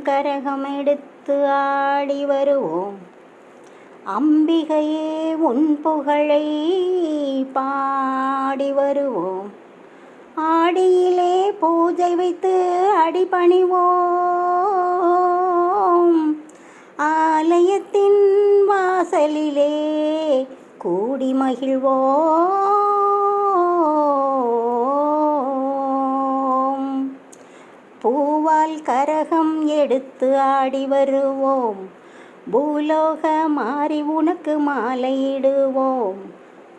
கரகம் எடுத்து ஆடி வருவோம். அம்பிகையே உன் புகழை பாடி வருவோம். ஆடியிலே பூஜை வைத்து அடிபணிவோம். ஆலயத்தின் வாசலிலே கூடி மகிழ்வோம். பூவால் கரகம் எடுத்து ஆடி வருவோம். பூலோக மாறி உனக்கு மாலையிடுவோம்.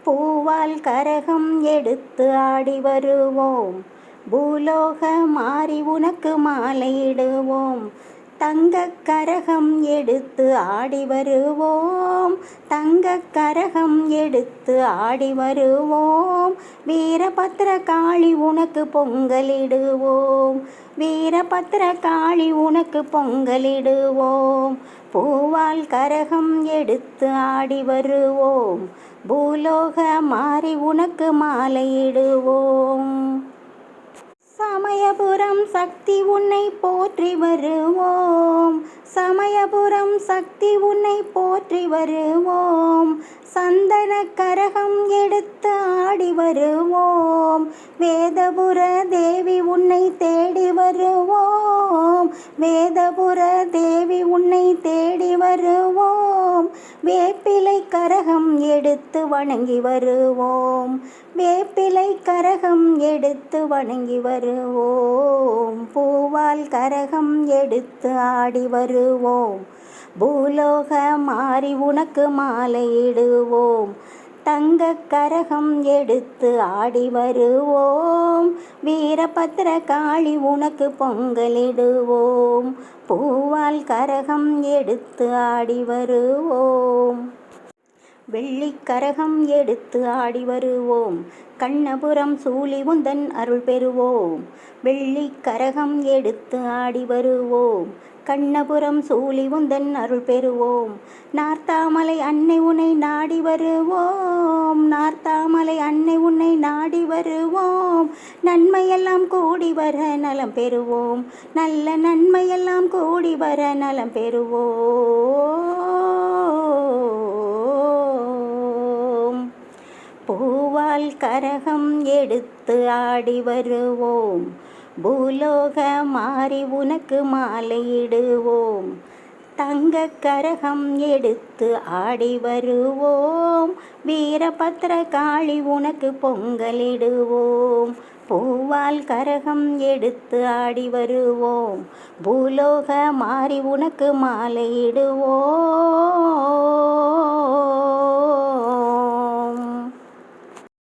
பூவால் கரகம் எடுத்து ஆடி வருவோம். பூலோக மாறி உனக்கு மாலையிடுவோம். தங்கக் கரகம் எடுத்து ஆடி வருவோம். தங்கக் கரகம் எடுத்து ஆடி வருவோம். வீரபத்ர காளி உனக்கு பொங்கலிடுவோம். வீரபத்ர காளி உனக்கு பொங்கலிடுவோம். பூவால் கரகம் எடுத்து ஆடி வருவோம். பூலோக மாறி உனக்கு மாலையிடுவோம். சமயபுரம் சக்தி உன்னை போற்றி வருவோம். சமயபுரம் சக்தி உன்னை போற்றி வருவோம். சந்தன கரகம் எடுத்து ஆடி வருவோம். வேதபுர தேவி உன்னை தேடி வருவோம். வேதபுர தேவி உன்னை தேடி வருவோம். வேப்பிலை கரகம் எடுத்து வணங்கி வருவோம். வேப்பிலை கரகம் எடுத்து வணங்கி வருவோம். பூவால் கரகம் எடுத்து ஆடி வருவோம். பூலோக மாறி உனக்கு மாலையிடுவோம். தங்கக் கரகம் எடுத்து ஆடி வருவோம். வீரபத்ர காளி உனக்கு பொங்கலிடுவோம். பூவால் கரகம் எடுத்து ஆடி வருவோம். வெள்ளிக்கரகம் எடுத்து ஆடி வருவோம். கண்ணபுரம் சூழி உந்தன் அருள் பெறுவோம். வெள்ளிக்கரகம் எடுத்து ஆடி வருவோம். கண்ணபுரம் சூழி உந்தன் அருள் பெறுவோம். நார்த்தாமலை அன்னை உன்னை நாடி வருவோம். நார்த்தாமலை அன்னை உன்னை நாடி வருவோம். நன்மையெல்லாம் கூடி வர நலம் பெறுவோம். நல்ல நன்மையெல்லாம் கூடி வர நலம் பெறுவோம். பூவால் கரகம் எடுத்து ஆடி வருவோம். பூலோக மாறி உனக்கு மாலையிடுவோம். தங்கக் கரகம் எடுத்து ஆடி வருவோம். வீரபத்ர காளி உனக்கு பொங்கலிடுவோம். பூவால் கரகம் எடுத்து ஆடி வருவோம். பூலோக மாறி உனக்கு மாலையிடுவோம்.